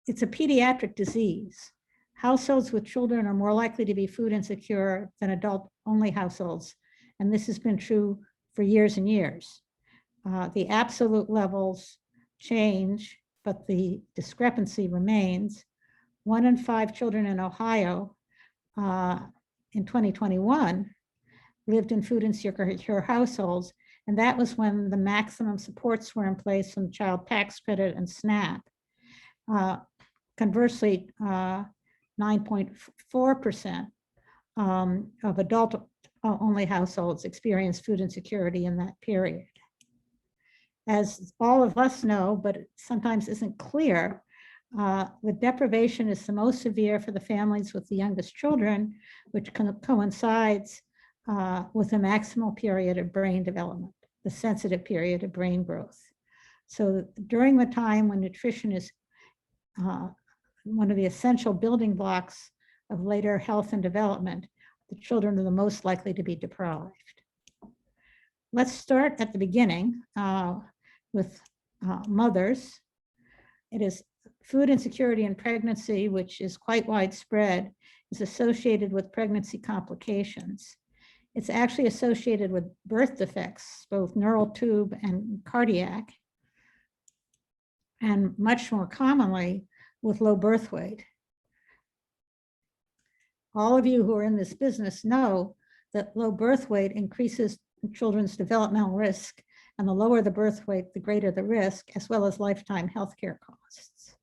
it's a pediatric disease. Households with children are more likely to be food insecure than adult-only households, and this has been true for years and years. The absolute levels change, but the discrepancy remains. 1 in 5 children in Ohio in 2021 lived in food insecure households, and that was when the maximum supports were in place from Child Tax Credit and SNAP. Conversely, 9.4% of adult-only households experienced food insecurity in that period. As all of us know, but it sometimes isn't clear, the deprivation is the most severe for the families with the youngest children, which coincides with the maximal period of brain development, the sensitive period of brain growth. So during the time when nutrition is one of the essential building blocks of later health and development, the children are the most likely to be deprived. Let's start at the beginning with mothers. It is food insecurity in pregnancy, which is quite widespread, is associated with pregnancy complications. It's actually associated with birth defects, both neural tube and cardiac, and much more commonly with low birth weight. All of you who are in this business know that low birth weight increases children's developmental risk, and the lower the birth weight, the greater the risk, as well as lifetime healthcare costs.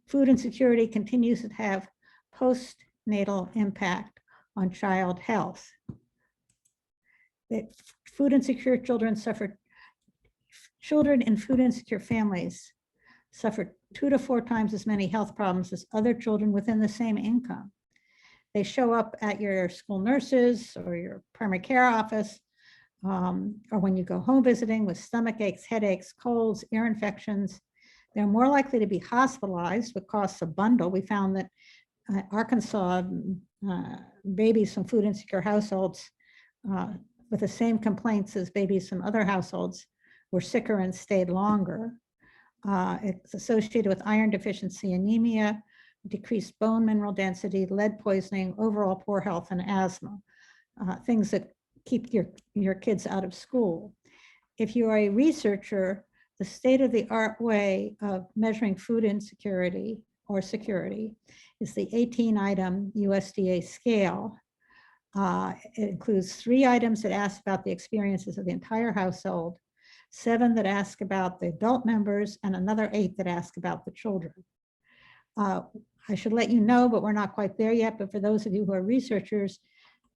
Food insecurity continues to have postnatal impact on child health. Food insecure children in food insecure families suffer 2 to 4 times as many health problems as other children within the same income. They show up at your school nurses or your primary care office, or when you go home visiting with stomach aches, headaches, colds, ear infections. They're more likely to be hospitalized, which costs a bundle. We found that Arkansas babies from food insecure households with the same complaints as babies from other households were sicker and stayed longer. It's associated with iron deficiency, anemia, decreased bone mineral density, lead poisoning, overall poor health, and asthma, things that keep your kids out of school. If you are a researcher, the state-of-the-art way of measuring food insecurity or security is the 18-item USDA scale. It includes 3 items that ask about the experiences of the entire household, 7 that ask about the adult members, and another 8 that ask about the children. I should let you know, but we're not quite there yet, but for those of you who are researchers,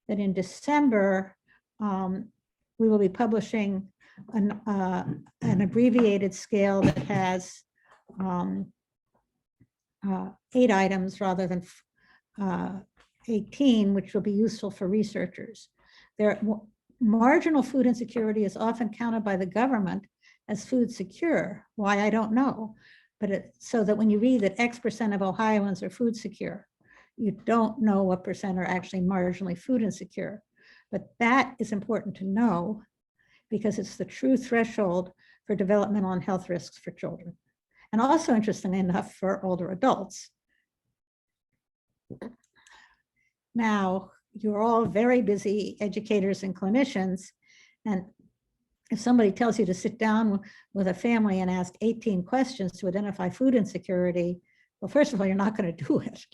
that in December, we will be publishing an abbreviated scale that has 8 items rather than 18, which will be useful for researchers. Marginal food insecurity is often counted by the government as food secure. Why, I don't know. But so that when you read that X% of Ohioans are food secure, you don't know what percent are actually marginally food insecure. But that is important to know because it's the true threshold for developmental and health risks for children. And also, interestingly enough, for older adults. Now, you're all very busy educators and clinicians, and if somebody tells you to sit down with a family and ask 18 questions to identify food insecurity, well, first of all, you're not going to do it.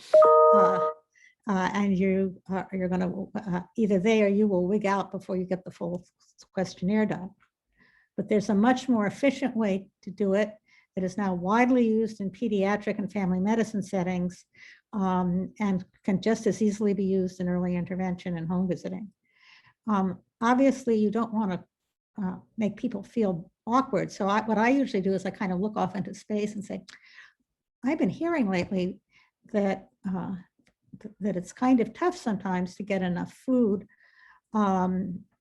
And you're going to, either they or you will wig out before you get the full questionnaire done. But there's a much more efficient way to do it that is now widely used in pediatric and family medicine settings, and can just as easily be used in early intervention and home visiting. Obviously, you don't want to make people feel awkward. So what I usually do is I kind of look off into space and say, I've been hearing lately that that it's kind of tough sometimes to get enough food. How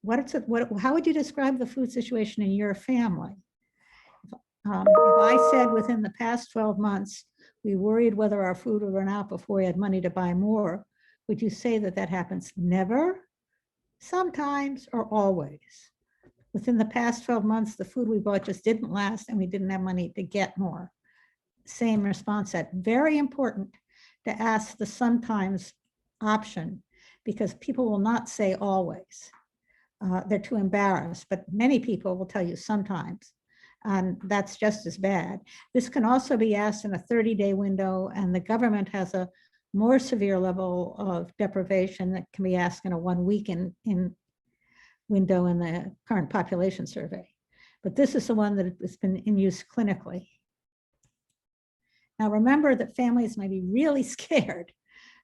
would you describe the food situation in your family? If I said within the past 12 months, we worried whether our food would run out before we had money to buy more, would you say that that happens never, sometimes, or always? Within the past 12 months, the food we bought just didn't last and we didn't have money to get more. same response set. Very important to ask the sometimes option, because people will not say always. They're too embarrassed, but many people will tell you sometimes, and that's just as bad. This can also be asked in a 30-day window, and the government has a more severe level of deprivation that can be asked in a 1 week in window in the current population survey. But this is the one that has been in use clinically. Now remember that families may be really scared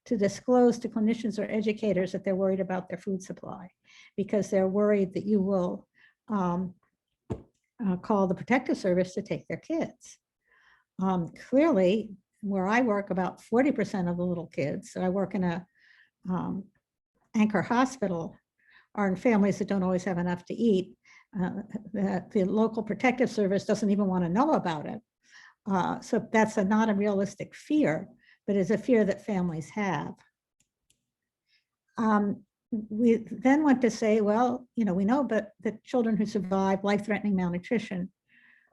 to disclose to clinicians or educators that they're worried about their food supply, because they're worried that you will call the protective service to take their kids. Clearly, where I work, about 40% of the little kids, so I work in a anchor hospital, are in families that don't always have enough to eat. The local protective service doesn't even want to know about it. So that's not a realistic fear, but is a fear that families have. We then want to say, well, we know that children who survive life-threatening malnutrition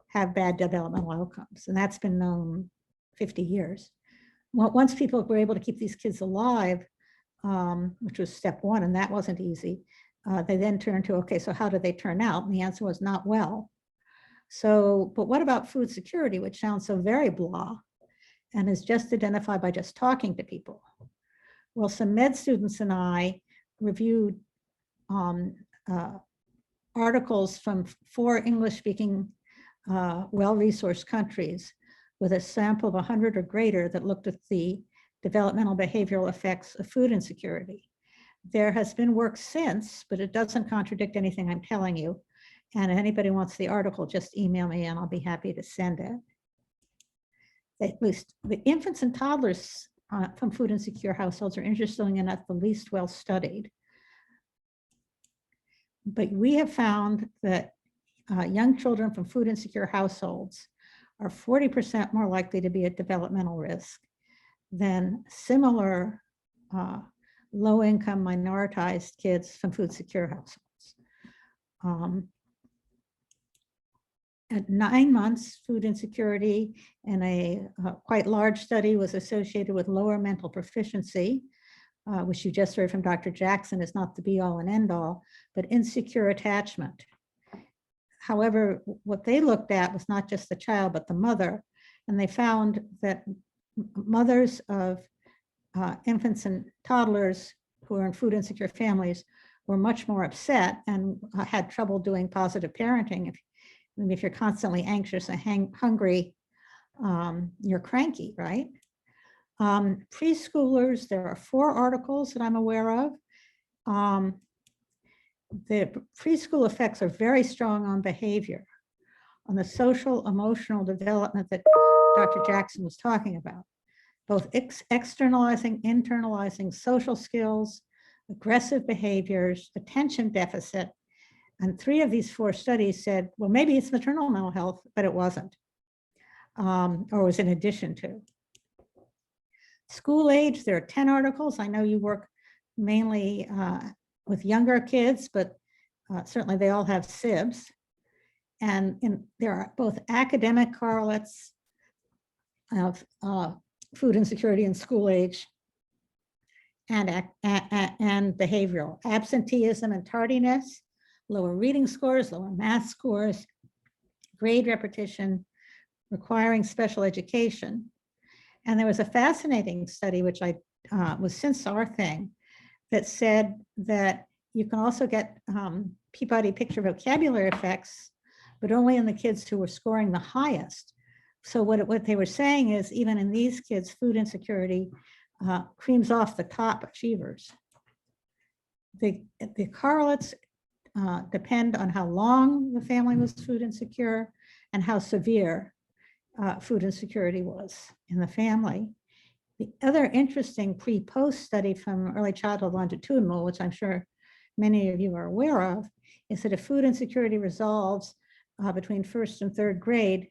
have bad developmental outcomes, and that's been known 50 years. Well, once people were able to keep these kids alive, which was step one, and that wasn't easy, they then turned to, okay, so how do they turn out? And the answer was not well. So, but what about food security, which sounds so very blah and is just identified by just talking to people? Well, some med students and I reviewed articles from 4 English-speaking well-resourced countries with a sample of 100 or greater that looked at the developmental behavioral effects of food insecurity. There has been work since, but it doesn't contradict anything I'm telling you. And if anybody wants the article, just email me and I'll be happy to send it. At least the infants and toddlers from food insecure households are interesting enough, the least well studied. But we have found that young children from food insecure households are 40% more likely to be at developmental risk than similar low-income minoritized kids from food secure households. At 9 months, food insecurity in a quite large study was associated with lower mental proficiency, which you just heard from Dr. Jackson is not the be-all and end-all, but insecure attachment. However, what they looked at was not just the child, but the mother, and they found that mothers of infants and toddlers who are in food insecure families were much more upset and had trouble doing positive parenting. If you're constantly anxious and hungry, you're cranky, right? Preschoolers, there are 4 articles that I'm aware of. The preschool effects are very strong on behavior, on the social, emotional development that Dr. Jackson was talking about, both externalizing, internalizing social skills, aggressive behaviors, attention deficit. And 3 of these 4 studies said, well, maybe it's maternal mental health, but it wasn't, or was in addition to. School age, there are 10 articles. I know you work mainly with younger kids, but certainly they all have SIBs. And there are both academic correlates of food insecurity in school age and behavioral. Absenteeism and tardiness, lower reading scores, lower math scores, grade repetition, requiring special education. And there was a fascinating study, which was since our thing, that said that you can also get Peabody picture vocabulary effects, but only in the kids who were scoring the highest. So what they were saying is, even in these kids, food insecurity creams off the top achievers. The correlates depend on how long the family was food insecure and how severe food insecurity was in the family. The other interesting pre-post study from early childhood longitudinal, which I'm sure many of you are aware of, is that if food insecurity resolves between 1st and 3rd grade,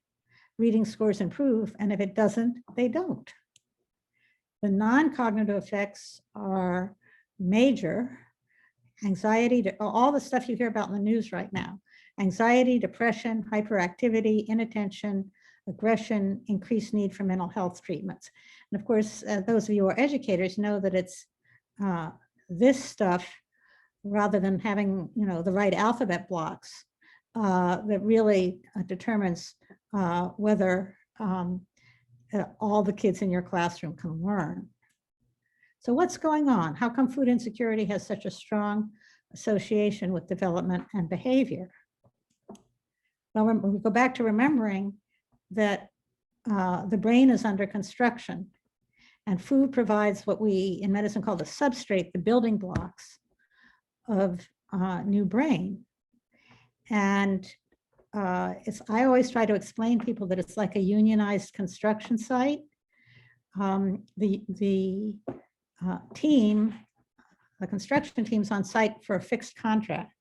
reading scores improve, and if it doesn't, they don't. The non-cognitive effects are major. Anxiety, all the stuff you hear about in the news right now, anxiety, depression, hyperactivity, inattention, aggression, increased need for mental health treatments. And of course, those of you who are educators know that it's this stuff, rather than having, the right alphabet blocks, that really determines whether all the kids in your classroom can learn. So what's going on? How come food insecurity has such a strong association with development and behavior? Well, we go back to remembering that the brain is under construction, and food provides what we in medicine call the substrate, the building blocks of new brain. And I always try to explain to people that it's like a unionized construction site. The construction team's on site for a fixed contract,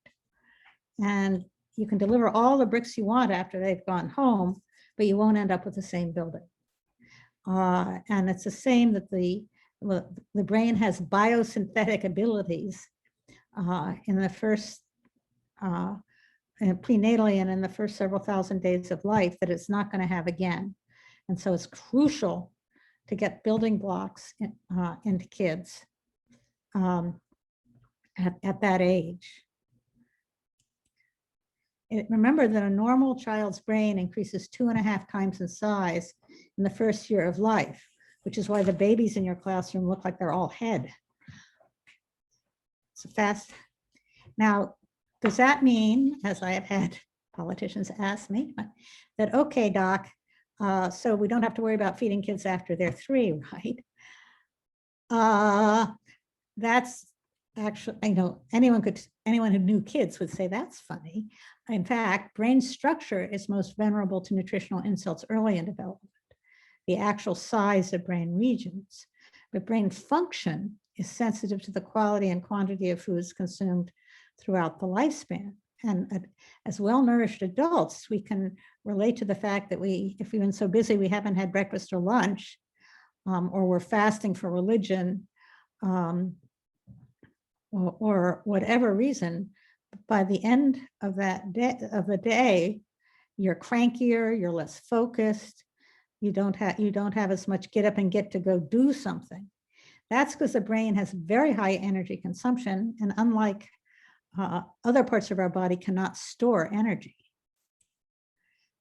and you can deliver all the bricks you want after they've gone home, but you won't end up with the same building. And it's the same that the brain has biosynthetic abilities in the first prenatally and in the first several thousand days of life that it's not going to have again. And so it's crucial to get building blocks into kids at that age. Remember that a normal child's brain increases 2.5 times in size in the first year of life, which is why the babies in your classroom look like they're all head. It's fast. Now, does that mean, as I have had politicians ask me, that, okay, doc, so we don't have to worry about feeding kids after they're 3, right? That's actually, anyone who knew kids would say that's funny. In fact, brain structure is most vulnerable to nutritional insults early in development, the actual size of brain regions. But brain function is sensitive to the quality and quantity of foods consumed throughout the lifespan. And as well-nourished adults, we can relate to the fact that if we've been so busy we haven't had breakfast or lunch, or we're fasting for religion, or whatever reason, by the end of the day, you're crankier, you're less focused, you don't have as much get up and get to go do something. That's because the brain has very high energy consumption, and unlike other parts of our body, cannot store energy.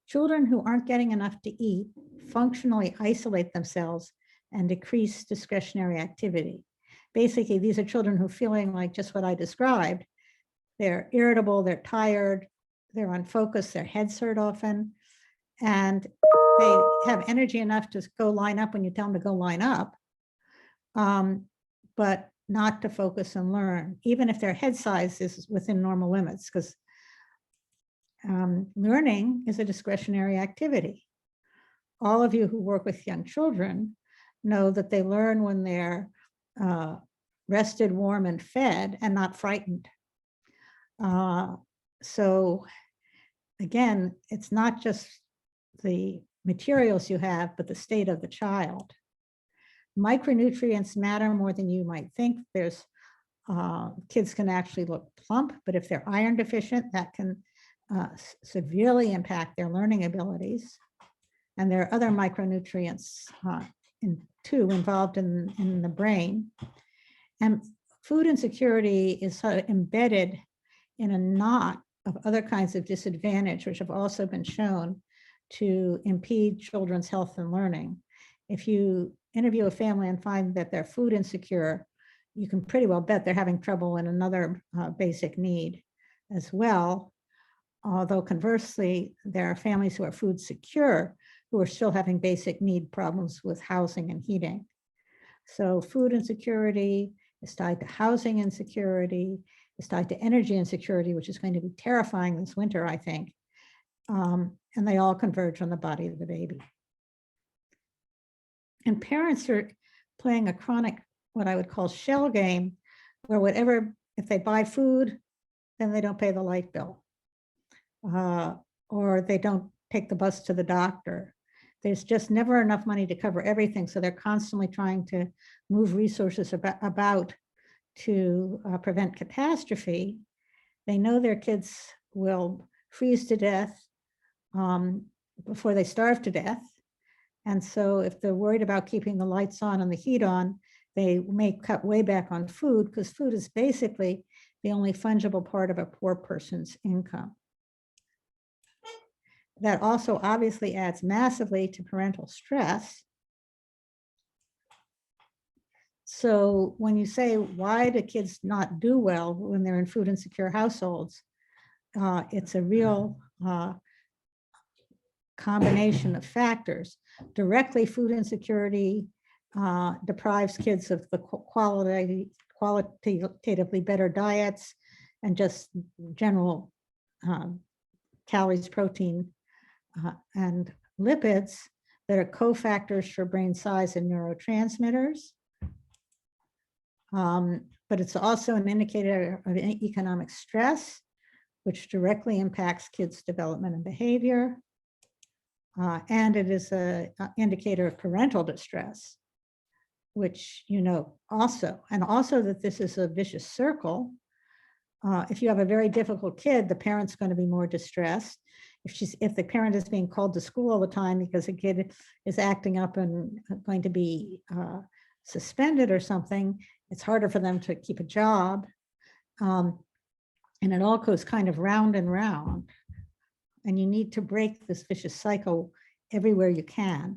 Children who aren't getting enough to eat functionally isolate themselves and decrease discretionary activity. Basically, these are children who are feeling like just what I described. They're irritable, they're tired, they're unfocused, their heads hurt often, and they have energy enough to go line up when you tell them to go line up, but not to focus and learn, even if their head size is within normal limits, because learning is a discretionary activity. All of you who work with young children know that they learn when they're rested, warm, and fed, and not frightened. So again, it's not just the materials you have, but the state of the child. Micronutrients matter more than you might think. There's kids can actually look plump, but if they're iron deficient, that can severely impact their learning abilities. And there are other micronutrients too involved in the brain. And food insecurity is sort of embedded in a knot of other kinds of disadvantage, which have also been shown to impede children's health and learning. If you interview a family and find that they're food insecure, you can pretty well bet they're having trouble in another basic need as well. Although conversely, there are families who are food secure who are still having basic need problems with housing and heating. So food insecurity is tied to housing insecurity, is tied to energy insecurity, which is going to be terrifying this winter, I think. And they all converge on the body of the baby. And parents are playing a chronic, what I would call shell game, where if they buy food, then they don't pay the light bill. Or they don't take the bus to the doctor. There's just never enough money to cover everything. So they're constantly trying to move resources about to prevent catastrophe. They know their kids will freeze to death, before they starve to death. And so if they're worried about keeping the lights on and the heat on, they may cut way back on food, because food is basically the only fungible part of a poor person's income. That also obviously adds massively to parental stress. So when you say, why do kids not do well when they're in food insecure households? It's a real combination of factors. Directly, food insecurity deprives kids of the qualitatively better diets and just general calories, protein, and lipids that are cofactors for brain size and neurotransmitters. But it's also an indicator of economic stress, which directly impacts kids' development and behavior. And it is an indicator of parental distress, which also, and also that this is a vicious circle. If you have a very difficult kid, the parent's going to be more distressed. If the parent is being called to school all the time because a kid is acting up and going to be suspended or something, it's harder for them to keep a job. And it all goes kind of round and round. And you need to break this vicious cycle everywhere you can.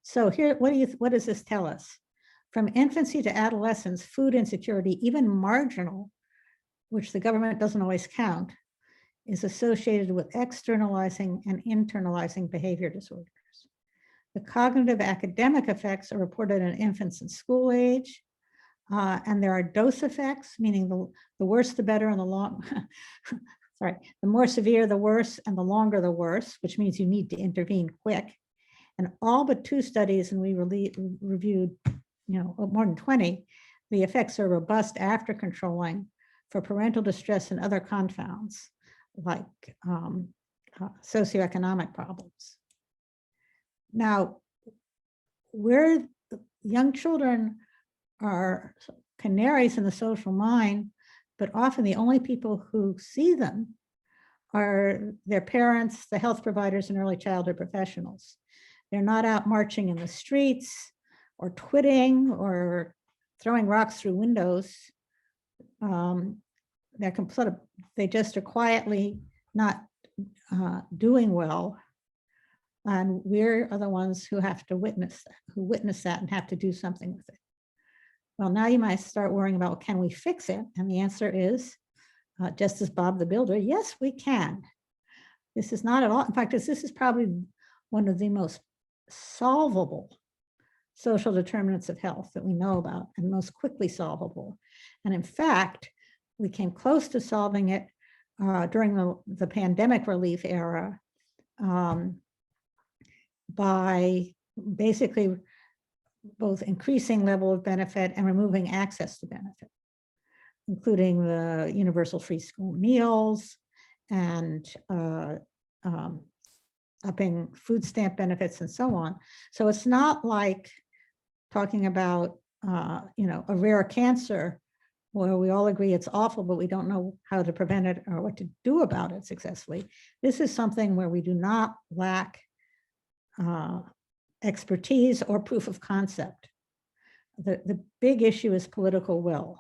So here, what does this tell us? From infancy to adolescence, food insecurity, even marginal, which the government doesn't always count, is associated with externalizing and internalizing behavior disorders. The cognitive academic effects are reported in infants in school age, and there are dose effects, meaning the worse the better and the long, sorry, the more severe the worse and the longer the worse, which means you need to intervene quick. And all but 2 studies, and we reviewed more than 20, the effects are robust after controlling for parental distress and other confounds like socioeconomic problems. Now, where young children are canaries in the social mind, but often the only people who see them are their parents, the health providers, and early childhood professionals. They're not out marching in the streets or twitting or throwing rocks through windows. They just are quietly not doing well. And we're the ones who have to witness that and have to do something with it. Well, now you might start worrying about, well, can we fix it? And the answer is, just as Bob the Builder, yes, we can. This is not at all, in fact, this is probably one of the most solvable social determinants of health that we know about, and most quickly solvable. And in fact, we came close to solving it during the pandemic relief era by basically both increasing level of benefit and removing access to benefit, including the universal free school meals and upping food stamp benefits and so on. So it's not like talking about a rare cancer where we all agree it's awful, but we don't know how to prevent it or what to do about it successfully. This is something where we do not lack expertise or proof of concept. The big issue is political will.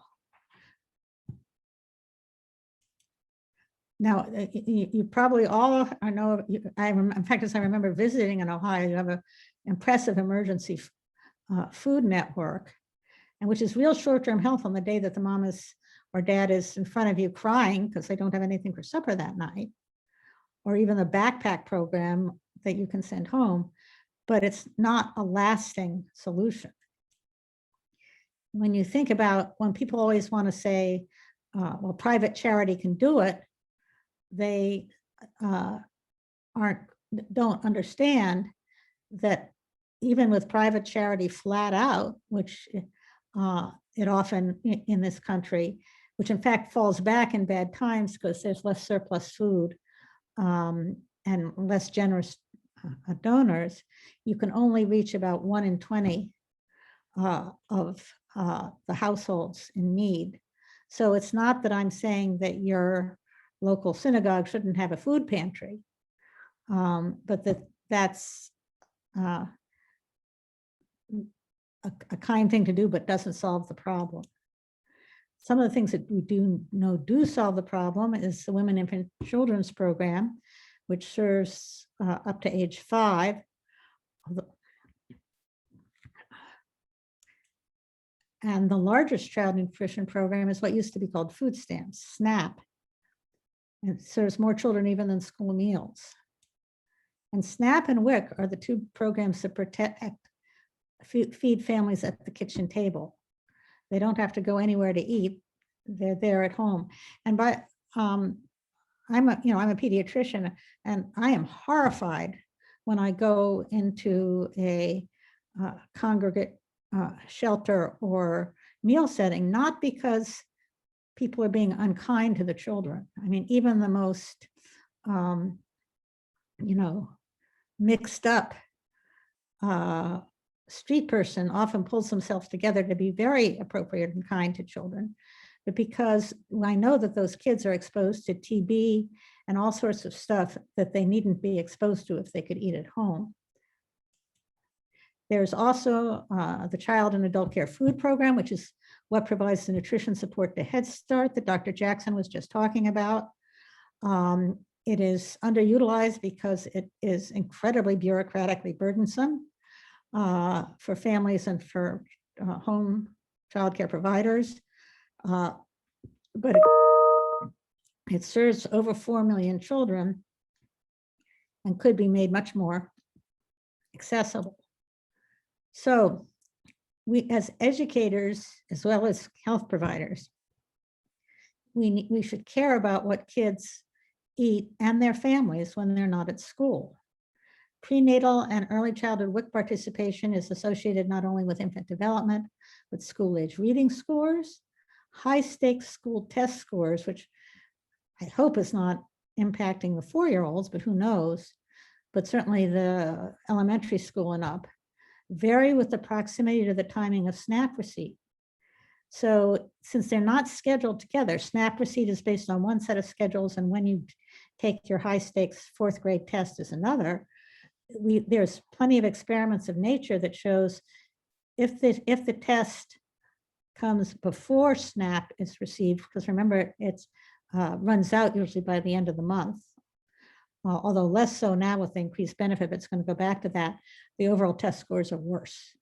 Now, you probably all know, in fact, as I remember visiting in Ohio, you have an impressive emergency food network, and which is real short-term health on the day that the mom or dad is in front of you crying because they don't have anything for supper that night, or even the backpack program that you can send home, but it's not a lasting solution. When you think about, when people always want to say, well, private charity can do it, they don't understand that even with private charity flat out, which it often in this country, which in fact falls back in bad times because there's less surplus food and less generous donors, you can only reach about 1 in 20 of the households in need. So it's not that I'm saying that your local synagogue shouldn't have a food pantry. but that's a kind thing to do, but doesn't solve the problem. Some of the things that we do know do solve the problem is the Women, Infant, Children's Program, which serves up to age 5. And the largest child nutrition program is what used to be called food stamps, SNAP. It serves more children even than school meals. And SNAP and WIC are the 2 programs that feed families at the kitchen table. They don't have to go anywhere to eat. They're there at home. And I'm a pediatrician, and I am horrified when I go into a congregate shelter or meal setting, not because people are being unkind to the children. I mean, even the most, mixed up street person often pulls themselves together to be very appropriate and kind to children. But because I know that those kids are exposed to TB and all sorts of stuff that they needn't be exposed to if they could eat at home. There's also the Child and Adult Care Food Program, which is what provides the nutrition support to Head Start that Dr. Jackson was just talking about. It is underutilized because it is incredibly bureaucratically burdensome for families and for home childcare providers. But it serves over 4 million children and could be made much more accessible. So we, as educators, as well as health providers, we should care about what kids eat and their families when they're not at school. Prenatal and early childhood WIC participation is associated not only with infant development, but school-age reading scores, high-stakes school test scores, which I hope is not impacting the 4-year-olds, but who knows, but certainly the elementary school and up, vary with the proximity to the timing of SNAP receipt. So since they're not scheduled together, SNAP receipt is based on one set of schedules, and when you take your high-stakes 4th grade test is another. There's plenty of experiments of nature that shows if the test comes before SNAP is received, because remember, it runs out usually by the end of the month, although less so now with the increased benefit, but it's going to go back to that, the overall test scores are worse.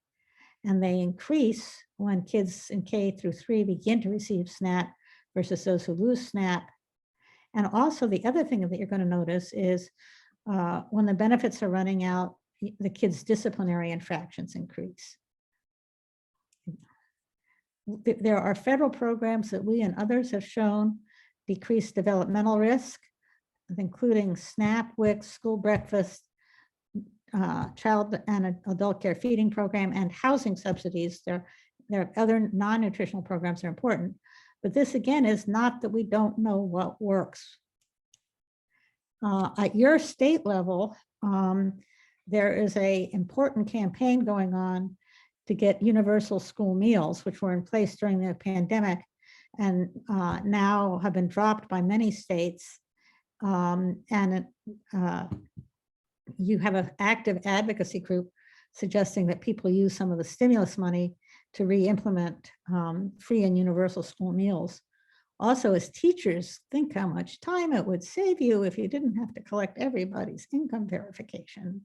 And they increase when kids in K through 3 begin to receive SNAP versus those who lose SNAP. And also the other thing that you're going to notice is when the benefits are running out, the kids' disciplinary infractions increase. There are federal programs that we and others have shown decrease developmental risk, including SNAP, WIC, school breakfast, child and adult care feeding program, and housing subsidies. There are other non-nutritional programs that are important, but this again is not that we don't know what works. At your state level, there is an important campaign going on to get universal school meals, which were in place during the pandemic and now have been dropped by many states. You have an active advocacy group suggesting that people use some of the stimulus money to re-implement free and universal school meals. Also, as teachers, think how much time it would save you if you didn't have to collect everybody's income verification,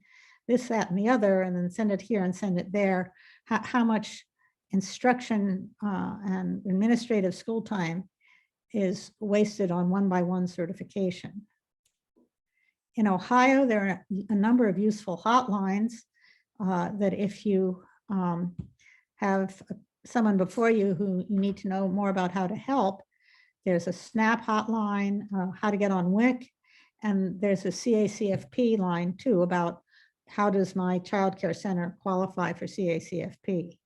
this, that, and the other, and then send it here and send it there. How much instruction and administrative school time is wasted on one-by-one certification. In Ohio, there are a number of useful hotlines that if you have someone before you who you need to know more about how to help, there's a SNAP hotline, how to get on WIC, and there's a CACFP line too about how does my child care center qualify for CACFP.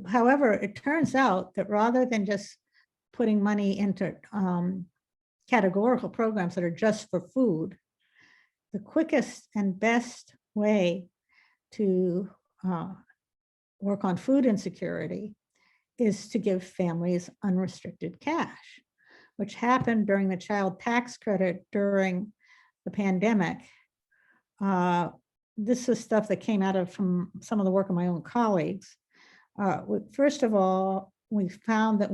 However, it turns out that rather than just putting money into categorical programs that are just for food, the quickest and best way to work on food insecurity is to give families unrestricted cash, which happened during the child tax credit during the pandemic, this is stuff that came out of from some of the work of my own colleagues. First of all, we found that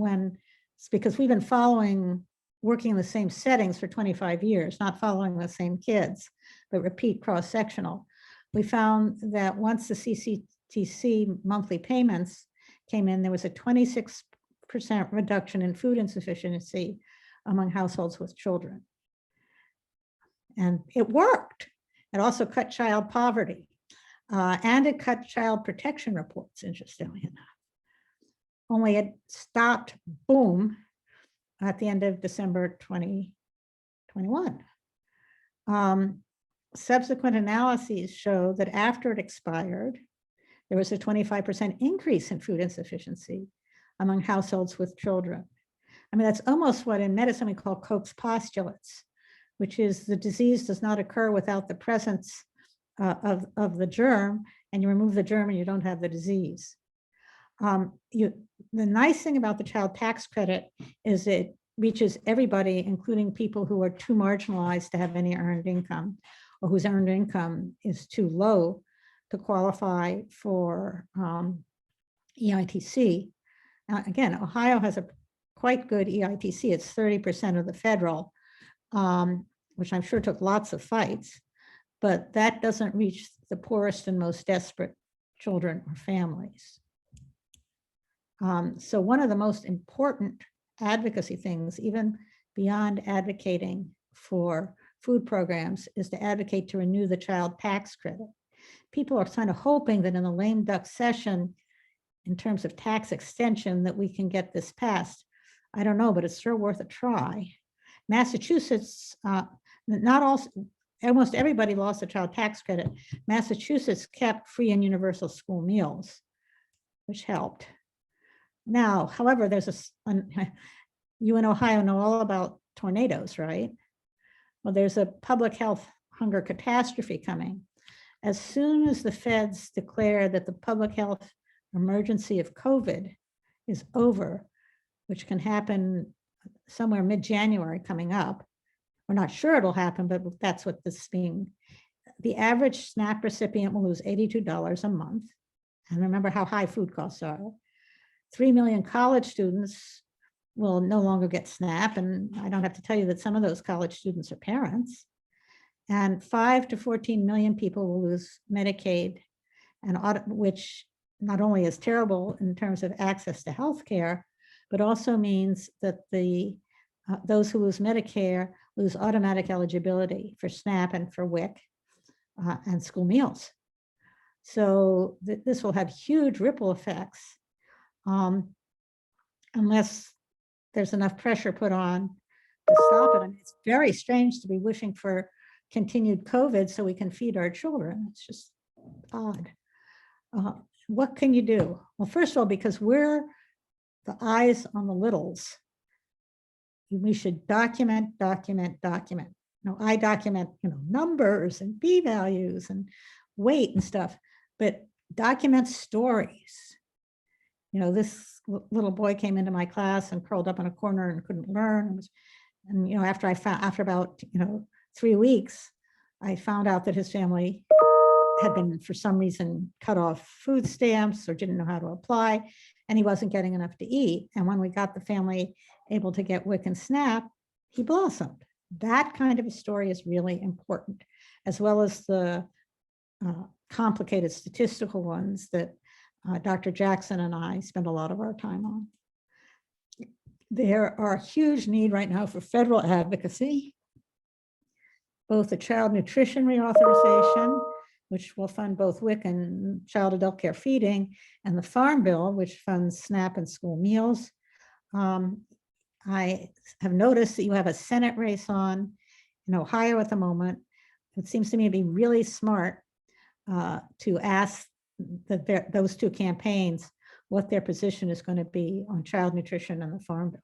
it's because we've been working in the same settings for 25 years, not following the same kids, but repeat cross-sectional. We found that once the CCTC monthly payments came in, there was a 26% reduction in food insufficiency among households with children. And it worked. It also cut child poverty, and it cut child protection reports, interestingly enough. Only it stopped, boom, at the end of December 2021. Subsequent analyses show that after it expired, there was a 25% increase in food insufficiency among households with children. I mean, that's almost what in medicine we call Koch's postulates, which is the disease does not occur without the presence of the germ, and you remove the germ and you don't have the disease. The nice thing about the child tax credit is it reaches everybody, including people who are too marginalized to have any earned income, or whose earned income is too low to qualify for EITC. Again, Ohio has a quite good EITC. It's 30% of the federal, which I'm sure took lots of fights, but that doesn't reach the poorest and most desperate children or families. So one of the most important advocacy things, even beyond advocating for food programs, is to advocate to renew the child tax credit. People are kind of hoping that in the lame duck session, in terms of tax extension, that we can get this passed. I don't know, but it's sure worth a try. Massachusetts, almost everybody lost the child tax credit. Massachusetts kept free and universal school meals, which helped. Now, however, you in Ohio know all about tornadoes, right? Well, there's a public health hunger catastrophe coming. As soon as the feds declare that the public health emergency of COVID is over, which can happen somewhere mid-January coming up, we're not sure it'll happen, but that's what this is being. The average SNAP recipient will lose $82 a month. And remember how high food costs are. 3 million college students will no longer get SNAP. And I don't have to tell you that some of those college students are parents. And 5 to 14 million people will lose Medicaid, and which not only is terrible in terms of access to health care, but also means that those who lose Medicare lose automatic eligibility for SNAP and for WIC and school meals. So this will have huge ripple effects unless there's enough pressure put on to stop it. I mean, it's very strange to be wishing for continued COVID so we can feed our children. It's just odd. What can you do? Well, first of all, because we're the eyes on the littles, we should document. Now, I document, numbers and p-values and weight and stuff, but document stories. This little boy came into my class and curled up in a corner and couldn't learn. And after about 3 weeks, I found out that his family had been, for some reason, cut off food stamps or didn't know how to apply, and he wasn't getting enough to eat. And when we got the family able to get WIC and SNAP, he blossomed. That kind of a story is really important, as well as the complicated statistical ones that Dr. Jackson and I spend a lot of our time on. There are a huge need right now for federal advocacy, both the child nutrition reauthorization, which will fund both WIC and child adult care feeding, and the Farm Bill, which funds SNAP and school meals. I have noticed that you have a Senate race on in Ohio at the moment. It seems to me to be really smart to ask those two campaigns what their position is going to be on child nutrition and the Farm Bill,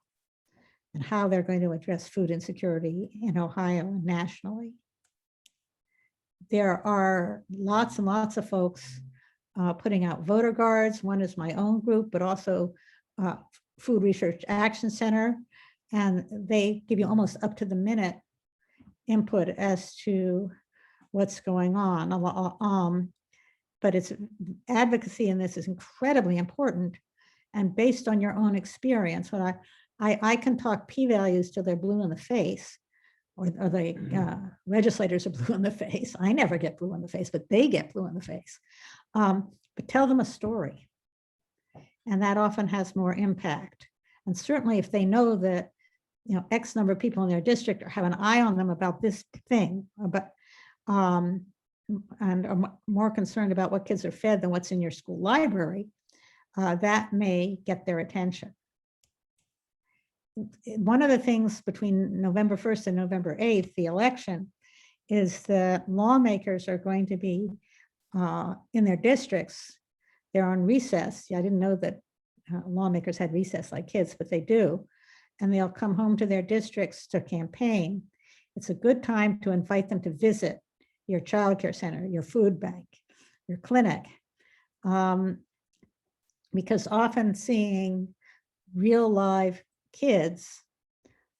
and how they're going to address food insecurity in Ohio and nationally. There are lots and lots of folks putting out voter guards. One is my own group, but also Food Research Action Center. And they give you almost up to the minute input as to what's going on. But it's advocacy in this is incredibly important, and based on your own experience. When I can talk p-values till they're blue in the face, or the legislators are blue in the face. I never get blue in the face, but they get blue in the face. But tell them a story, and that often has more impact. And certainly if they know that, you know, X number of people in their district have an eye on them about this thing, and are more concerned about what kids are fed than what's in your school library, that may get their attention. One of the things between November 1st and November 8th, the election, is that lawmakers are going to be in their districts. They're on recess. I didn't know that lawmakers had recess like kids, but they do. And they'll come home to their districts to campaign. It's a good time to invite them to visit your childcare center, your food bank, your clinic, because often seeing real live kids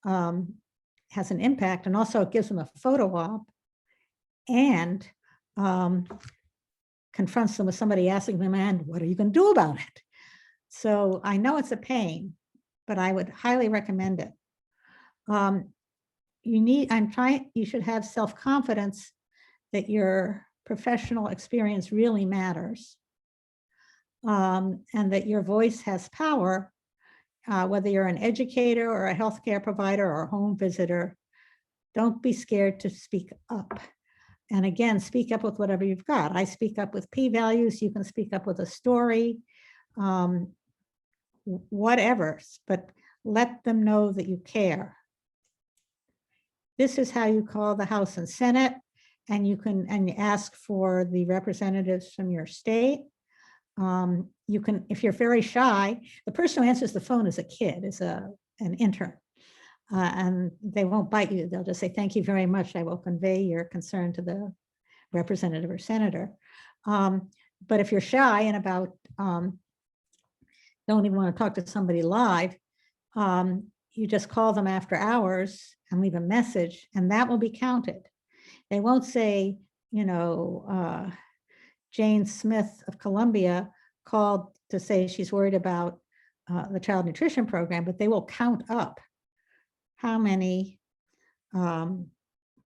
has an impact, and also it gives them a photo op, and confronts them with somebody asking them, and what are you going to do about it? So I know it's a pain, but I would highly recommend it. You should have self-confidence that your professional experience really matters, and that your voice has power, whether you're an educator or a healthcare provider or a home visitor. Don't be scared to speak up. And again, speak up with whatever you've got. I speak up with p-values. You can speak up with a story, whatever, but let them know that you care. This is how you call the House and Senate, and you ask for the representatives from your state. You can, if you're very shy, the person who answers the phone is a kid, is an intern, and they won't bite you. They'll just say, thank you very much. I will convey your concern to the representative or senator. But if you're shy and don't even want to talk to somebody live, you just call them after hours and leave a message, and that will be counted. They won't say, you know, Jane Smith of Columbia called to say she's worried about the child nutrition program, but they will count up how many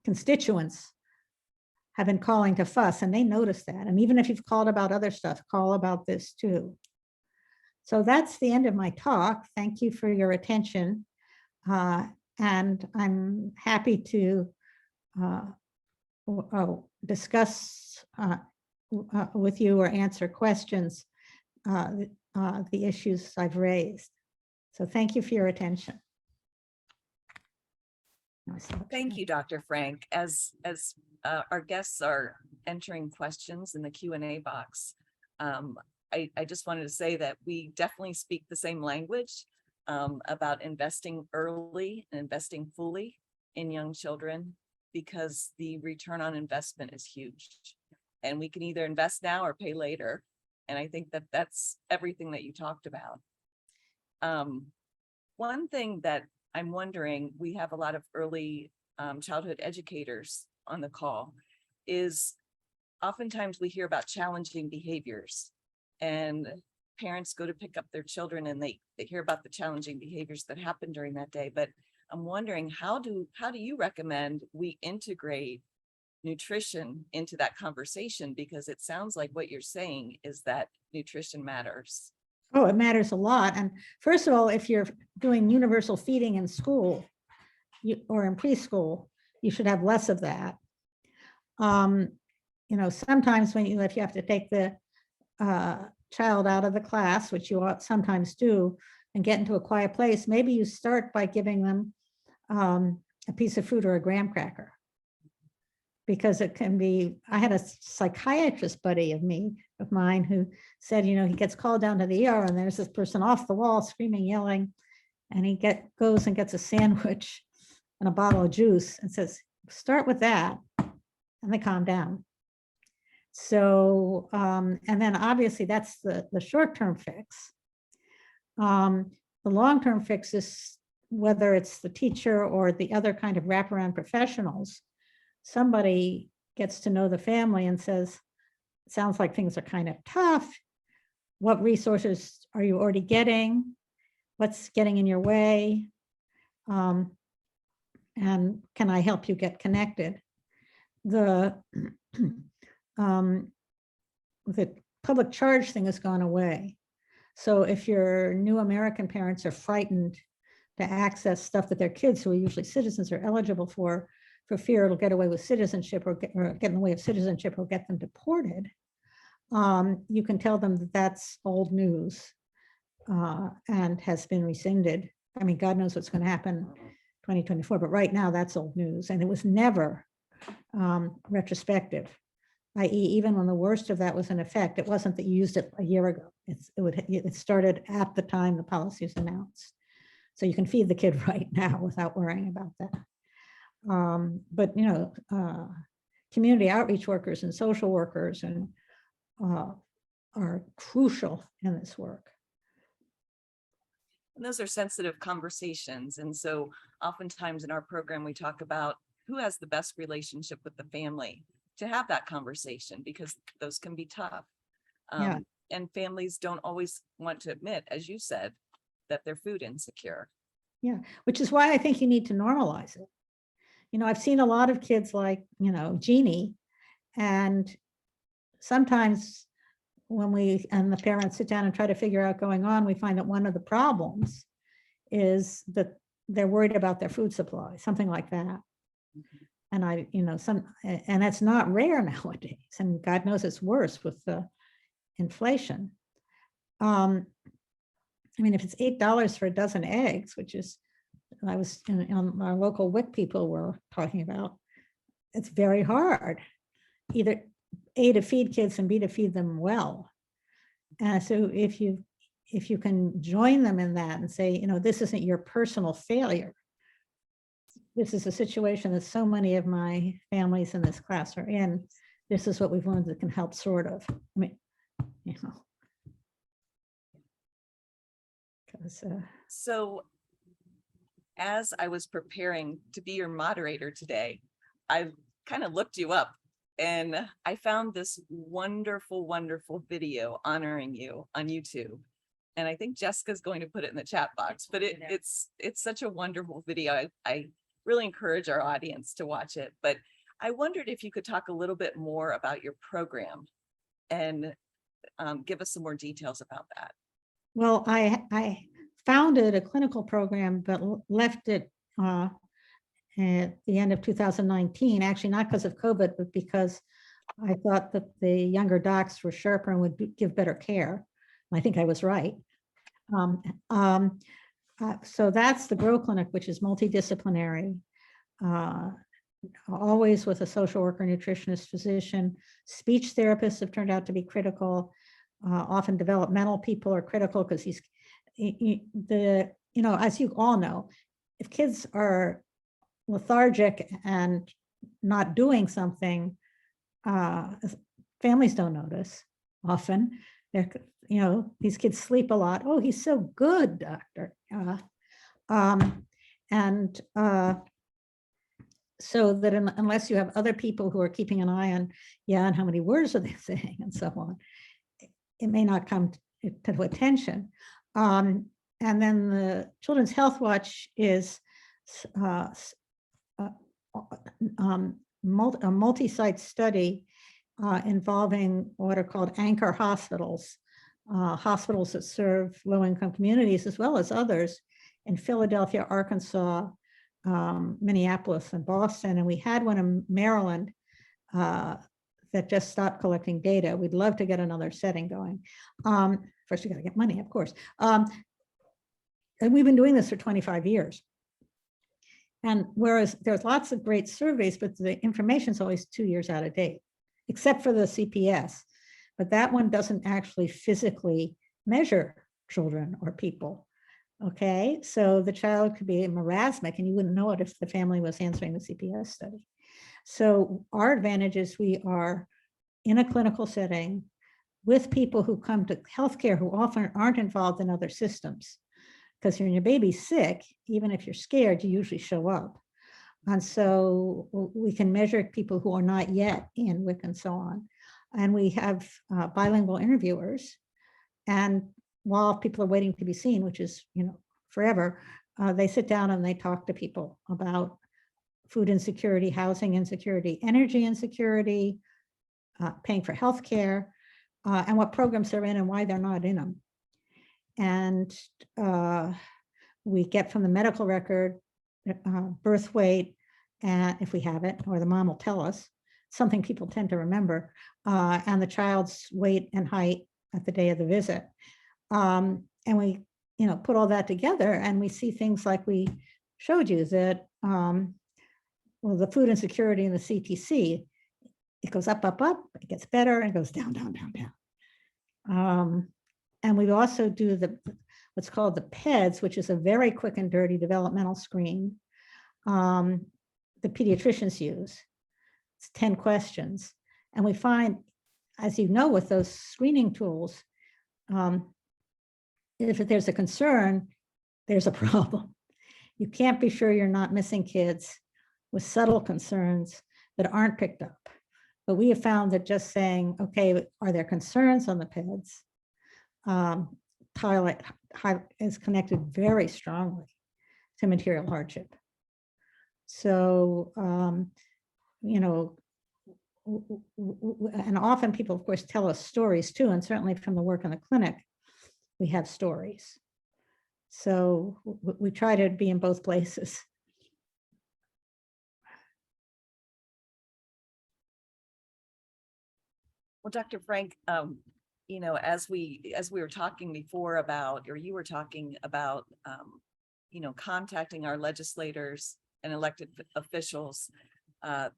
constituents have been calling to fuss, and they notice that. And even if you've called about other stuff, call about this too. So that's the end of my talk. Thank you for your attention. And I'm happy to discuss with you or answer questions, the issues I've raised. So thank you for your attention. Thank you, Dr. Frank. As our guests are entering questions in the Q&A box, I just wanted to say that we definitely speak the same language about investing early and investing fully in young children, because the return on investment is huge. And we can either invest now or pay later. And I think that that's everything that you talked about. One thing that I'm wondering, we have a lot of early childhood educators on the call, is oftentimes we hear about challenging behaviors, and parents go to pick up their children and they hear about the challenging behaviors that happen during that day. But I'm wondering, how do you recommend we integrate nutrition into that conversation? Because it sounds like what you're saying is that nutrition matters. Oh, it matters a lot. And first of all, if you're doing universal feeding in school or in preschool, you should have less of that. You know, sometimes if you have to take the child out of the class, which you sometimes do, and get into a quiet place, maybe you start by giving them a piece of fruit or a graham cracker. Because it can be, I had a psychiatrist buddy of mine who said, you know, he gets called down to the ER and there's this person off the wall screaming, yelling, and he goes and gets a sandwich and a bottle of juice and says, start with that, and they calm down. So, and then obviously that's the short-term fix. The long-term fix is whether it's the teacher or the other kind of wraparound professionals somebody gets to know the family and says, sounds like things are kind of tough. What resources are you already getting? What's getting in your way? And can I help you get connected? The public charge thing has gone away. So if your new American parents are frightened to access stuff that their kids, who are usually citizens, are eligible for fear it'll get away with citizenship or get in the way of citizenship or get them deported, you can tell them that that's old news and has been rescinded. I mean, God knows what's going to happen 2024, but right now that's old news, and it was never retrospective, i.e. even when the worst of that was in effect, it wasn't that you used it a year ago. It started at the time the policy was announced. So you can feed the kid right now without worrying about that. But you know, community outreach workers and social workers and are crucial in this work. And those are sensitive conversations. And so oftentimes in our program, we talk about who has the best relationship with the family to have that conversation, because those can be tough. Yeah. And families don't always want to admit, as you said, that they're food insecure. Yeah, which is why I think you need to normalize it. You know, I've seen a lot of kids like, you know, Jeannie, and sometimes when we and the parents sit down and try to figure out going on, we find that one of the problems is that they're worried about their food supply, something like that. Mm-hmm. And and that's not rare nowadays. And God knows it's worse with the inflation. I mean, if it's $8 for a dozen eggs, which is, our local WIC people were talking about, it's very hard, either A, to feed kids, and B, to feed them well. So if you can join them in that and say, you know, this isn't your personal failure. This is a situation that so many of my families in this class are in. This is what we've learned that can help, sort of. I mean, you know. So as I was preparing to be your moderator today, I kind of looked you up and I found this wonderful, wonderful video honoring you on YouTube. And I think Jessica's going to put it in the chat box, but it's such a wonderful video. I really encourage our audience to watch it. But I wondered if you could talk a little bit more about your program and give us some more details about that. Well, I founded a clinical program, but left it at the end of 2019, actually not because of COVID, but because I thought that the younger docs were sharper and would give better care. I think I was right. So that's the Grow Clinic, which is multidisciplinary, always with a social worker, nutritionist, physician. Speech therapists have turned out to be critical. Often developmental people are critical because as you all know, if kids are lethargic and not doing something, families don't notice often. They're, these kids sleep a lot. Oh, he's so good, doctor. So that unless you have other people who are keeping an eye on, and how many words are they saying and so on, it may not come to attention. And then the Children's Health Watch is a multi-site study involving what are called anchor hospitals, hospitals that serve low-income communities as well as others in Philadelphia, Arkansas, Minneapolis, and Boston. And we had one in Maryland that just stopped collecting data. We'd love to get another setting going. First, we got to get money, of course. And we've been doing this for 25 years. And whereas there's lots of great surveys, but the information is always 2 years out of date, except for the CPS. But that one doesn't actually physically measure children or people. Okay, so the child could be marasmic and you wouldn't know it if the family was answering the CPS study. So our advantage is we are in a clinical setting with people who come to healthcare who often aren't involved in other systems. Because when your baby's sick, even if you're scared, you usually show up. And so we can measure people who are not yet in WIC and so on. And we have bilingual interviewers. And while people are waiting to be seen, which is, forever, they sit down and they talk to people about food insecurity, housing insecurity, energy insecurity, paying for healthcare, and what programs they're in and why they're not in them. And we get from the medical record birth weight, and if we have it, or the mom will tell us, something people tend to remember, and the child's weight and height at the day of the visit. And we, put all that together and we see things like we showed you that, well, the food insecurity in the CTC, it goes up, up, up, it gets better, and goes down, down, down, down. And we also do what's called the PEDS, which is a very quick and dirty developmental screen the pediatricians use. It's 10 questions. And we find, as you know, with those screening tools, if there's a concern, there's a problem. You can't be sure you're not missing kids with subtle concerns that aren't picked up. But we have found that just saying, okay, are there concerns on the PEDS? Is connected very strongly to material hardship. So, and often people, of course, tell us stories too, and certainly from the work in the clinic, we have stories. So we try to be in both places. Well, Dr. Frank, as we were talking before about, or you were talking about, contacting our legislators and elected officials, I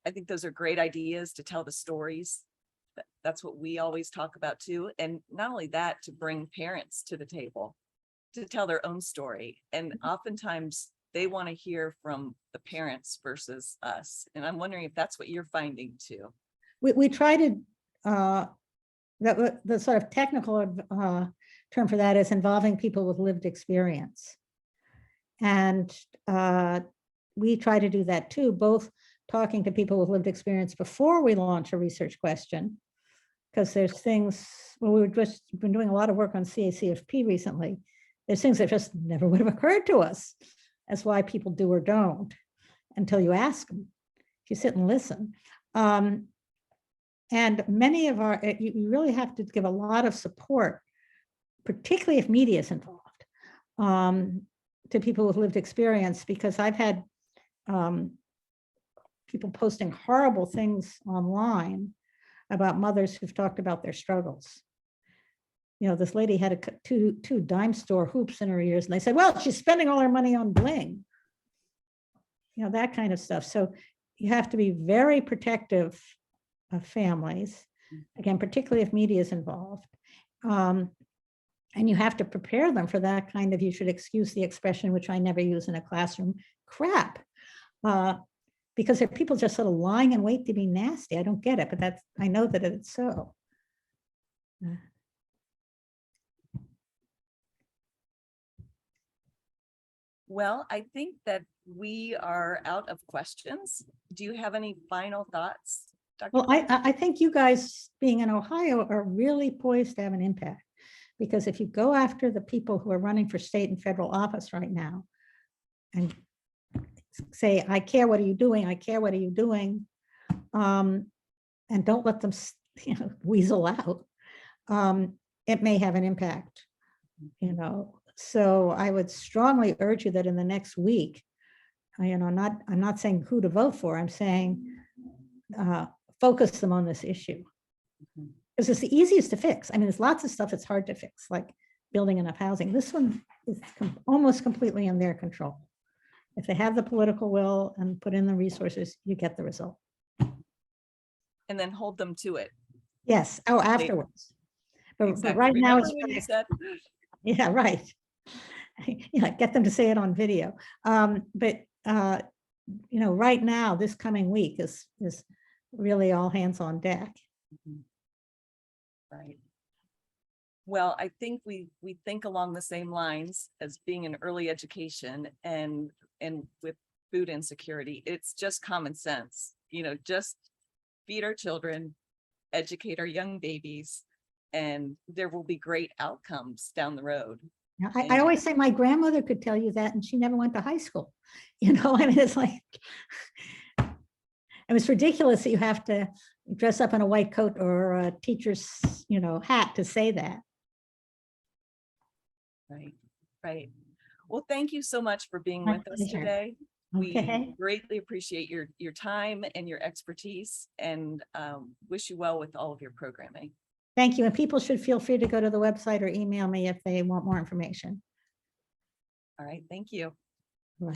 think those are great ideas to tell the stories. That's what we always talk about too. And not only that, to bring parents to the table to tell their own story. And oftentimes they want to hear from the parents versus us. And I'm wondering if that's what you're finding too. We try to, the sort of technical term for that is involving people with lived experience. And we try to do that too, both talking to people with lived experience before we launch a research question, because there's things, well, we've just been doing a lot of work on CACFP recently. There's things that just never would have occurred to us as why people do or don't until you ask them, if you sit and listen. And many of you really have to give a lot of support, particularly if media is involved, to people with lived experience, because I've had people posting horrible things online about mothers who've talked about their struggles. This lady had two dime store hoops in her ears, and they said, well, she's spending all her money on bling. That kind of stuff. So you have to be very protective of families, again, particularly if media is involved. And you have to prepare them for that kind of, you should excuse the expression, which I never use in a classroom, crap. Because there are people just sort of lying in wait to be nasty. I don't get it, but I know that it's so. Well, I think that we are out of questions. Do you have any final thoughts, Dr. Well, I think you guys, being in Ohio, are really poised to have an impact, because if you go after the people who are running for state and federal office right now and say, I care, what are you doing? I care, what are you doing? And don't let them, weasel out. It may have an impact, So I would strongly urge you that in the next week, I'm not saying who to vote for. I'm saying focus them on this issue, because it's the easiest to fix. I mean, there's lots of stuff that's hard to fix, like building enough housing. This one is almost completely in their control. If they have the political will and put in the resources, you get the result. And then hold them to it. Yes. Oh, afterwards. But right now it's when you said, yeah, right. Get them to say it on video. But right now, this coming week is really all hands on deck. Right. Well, I think we think along the same lines as being in early education, and with food insecurity. It's just common sense, just feed our children, educate our young babies, and there will be great outcomes down the road. Now, I always say my grandmother could tell you that, and she never went to high school. I mean, it's like, it was ridiculous that you have to dress up in a white coat or a teacher's, hat to say that. Right, right. Well, thank you so much for being My with us pleasure. today. We Okay. greatly appreciate your time and your expertise, and wish you well with all of your programming. Thank you. And people should feel free to go to the website or email me if they want more information. All right, thank you. Bye.